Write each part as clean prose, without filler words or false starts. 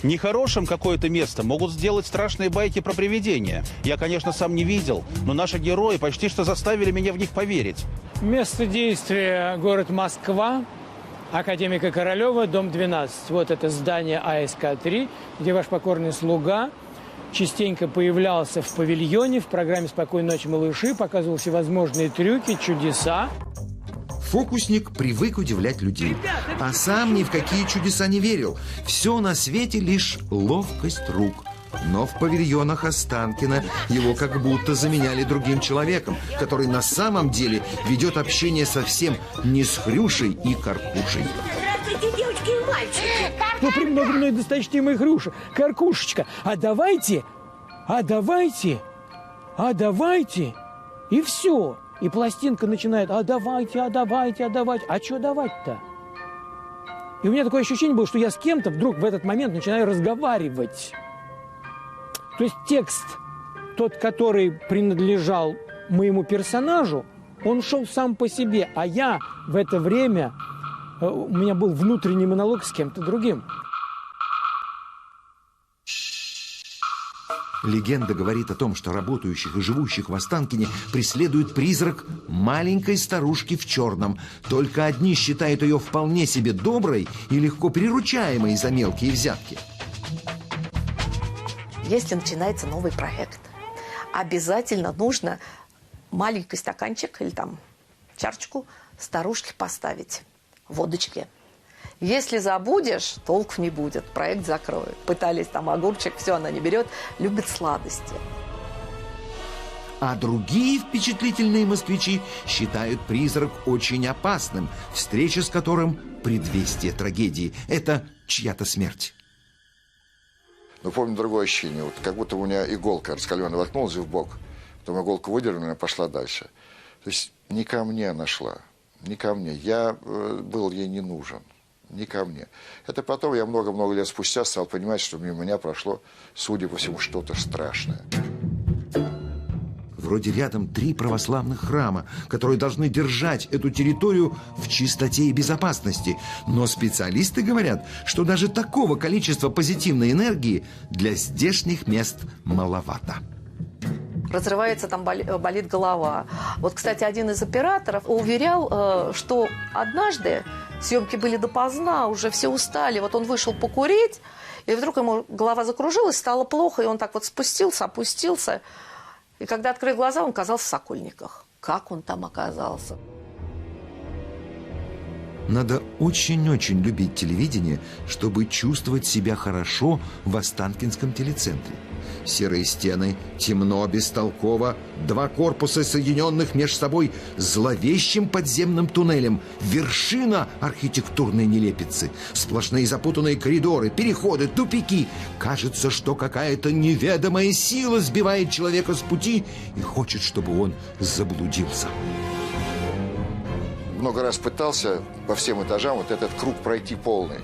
Нехорошим какое-то место могут сделать страшные байки про привидения. Я, конечно, сам не видел, но наши герои почти что заставили меня в них поверить. Место действия – город Москва, Академика Королева, дом 12. Вот это здание АСК-3, где ваш покорный слуга частенько появлялся в павильоне в программе «Спокойной ночи, малыши», показывал всевозможные трюки, чудеса. Фокусник привык удивлять людей, а сам ни в какие чудеса не верил. Все на свете лишь ловкость рук. Но в павильонах Останкина его как будто заменяли другим человеком, который на самом деле ведет общение совсем не с Хрюшей и Каркушей. Здравствуйте, девочки и мальчики. Ну, премного мной досточтимая Хрюша, Каркушечка, а давайте, и все. И пластинка начинает, а давайте. А что давать-то? И у меня такое ощущение было, что я с кем-то вдруг в этот момент начинаю разговаривать. То есть текст, тот, который принадлежал моему персонажу, он шел сам по себе, а я в это время, у меня был внутренний монолог с кем-то другим. Легенда говорит о том, что работающих и живущих в Останкине преследует призрак маленькой старушки в черном. Только одни считают ее вполне себе доброй и легко приручаемой за мелкие взятки. Если начинается новый проект, обязательно нужно маленький стаканчик или там чарочку старушке поставить, водочки. Если забудешь, толков не будет, проект закроют. Пытались там огурчик, все она не берет, любит сладости. А другие впечатлительные москвичи считают призрак очень опасным, встреча с которым предвестие трагедии. Это чья-то смерть. Но помню другое ощущение, вот как будто у меня иголка раскаленная воткнулась в бок, потом иголку выдернула и пошла дальше. То есть не ко мне она шла, не ко мне. Я был ей не нужен, не ко мне. Это потом я много-много лет спустя стал понимать, что мимо меня прошло, судя по всему, что-то страшное. Вроде рядом 3 православных храма, которые должны держать эту территорию в чистоте и безопасности. Но специалисты говорят, что даже такого количества позитивной энергии для здешних мест маловато. Разрывается, там болит голова. Вот, кстати, один из операторов уверял, что однажды съемки были допоздна, уже все устали. Вот он вышел покурить, и вдруг ему голова закружилась, стало плохо, и он так вот спустился, опустился. И когда открыл глаза, он оказался в Сокольниках. Как он там оказался? Надо очень-очень любить телевидение, чтобы чувствовать себя хорошо в Останкинском телецентре. Серые стены, темно, бестолково, 2 корпуса, соединенных между собой зловещим подземным туннелем, вершина архитектурной нелепицы, сплошные запутанные коридоры, переходы, тупики. Кажется, что какая-то неведомая сила сбивает человека с пути и хочет, чтобы он заблудился. Много раз пытался по всем этажам вот этот круг пройти полный,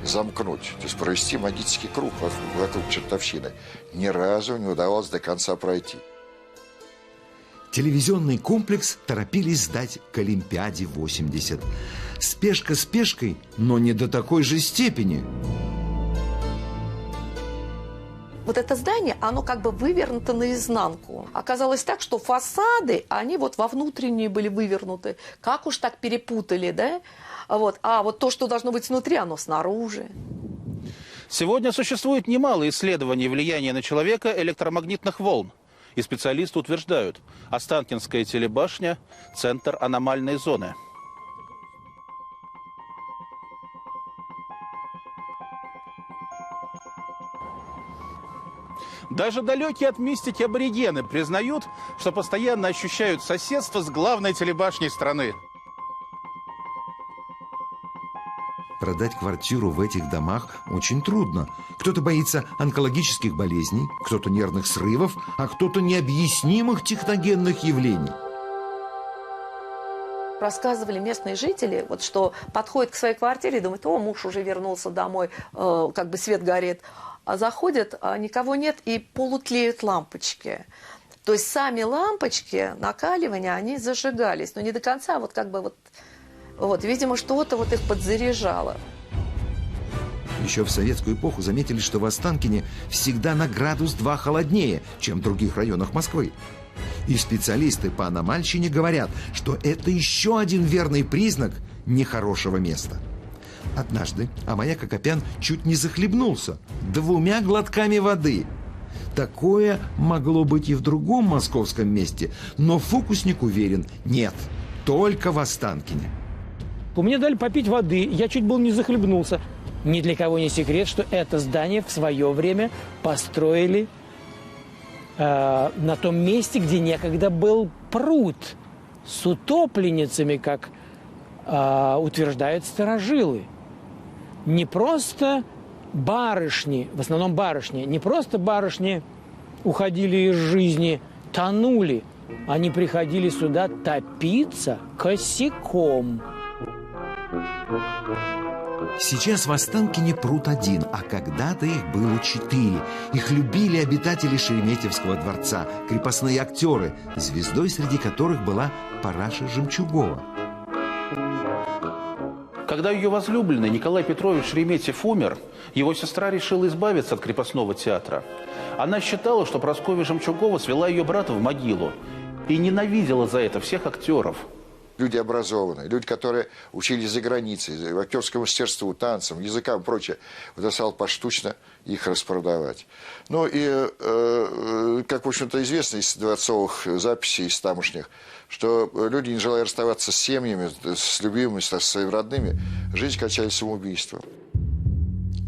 замкнуть, то есть провести магический круг вокруг чертовщины. Ни разу не удавалось до конца пройти. Телевизионный комплекс торопились сдать к Олимпиаде 80. Спешка спешкой, но не до такой же степени. Вот это здание, оно как бы вывернуто наизнанку. Оказалось так, что фасады, они вот во внутренние были вывернуты. Как уж так перепутали, да? Вот. А вот то, что должно быть внутри, оно снаружи. Сегодня существует немало исследований влияния на человека электромагнитных волн. И специалисты утверждают, Останкинская телебашня – центр аномальной зоны. Даже далекие от мистики аборигены признают, что постоянно ощущают соседство с главной телебашней страны. Продать квартиру в этих домах очень трудно. Кто-то боится онкологических болезней, кто-то нервных срывов, а кто-то необъяснимых техногенных явлений. Рассказывали местные жители, вот, что подходят к своей квартире и думают, о, муж уже вернулся домой, как бы свет горит. А заходят, а никого нет, и полутлеют лампочки. То есть сами лампочки накаливания, они зажигались, но не до конца, вот как бы вот видимо, что-то вот их подзаряжало. Еще в советскую эпоху заметили, что в Останкине всегда на градус 2 холоднее, чем в других районах Москвы. И специалисты по аномальщине говорят, что это еще один верный признак нехорошего места. Однажды Амаяк Акопян чуть не захлебнулся 2 глотками воды. Такое могло быть и в другом московском месте, но фокусник уверен, нет, только в Останкине. Мне дали попить воды, я чуть был не захлебнулся. Ни для кого не секрет, что это здание в свое время построили на том месте, где некогда был пруд с утопленницами, как утверждают старожилы. Не просто барышни, в основном барышни, не просто барышни уходили из жизни, тонули. Они приходили сюда топиться косяком. Сейчас в Останкине пруд 1, а когда-то их было 4. Их любили обитатели Шереметьевского дворца, крепостные актеры, звездой среди которых была Параша Жемчугова. Когда ее возлюбленный Николай Петрович Шереметьев умер, его сестра решила избавиться от крепостного театра. Она считала, что Прасковья Жемчугова свела ее брата в могилу и ненавидела за это всех актеров. Люди образованные, люди, которые учились за границей, актерскому мастерству, танцам, языкам и прочее, вот он стал поштучно их распродавать. Ну и, как, в общем-то, известно из дворцовых записей, из тамошних, что люди, не желая расставаться с семьями, с любимыми, со своими родными, жизнь кончали самоубийством.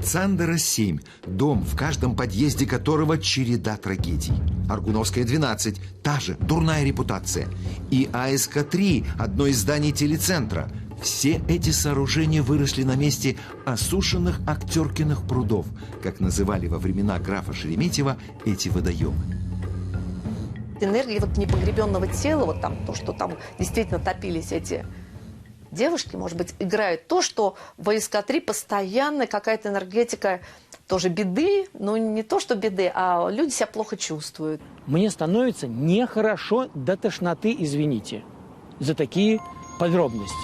Цандера 7, дом, в каждом подъезде которого череда трагедий. Аргуновская 12, та же дурная репутация. И АСК 3, одно из зданий телецентра. Все эти сооружения выросли на месте осушенных Актеркиных прудов, как называли во времена графа Шереметьева эти водоемы. Энергия вот непогребенного тела, вот там, то, что там действительно топились эти девушки, может быть, играют то, что в АСК-3 постоянно какая-то энергетика тоже беды, но не то, что беды, а люди себя плохо чувствуют. Мне становится нехорошо до тошноты, извините, за такие подробности.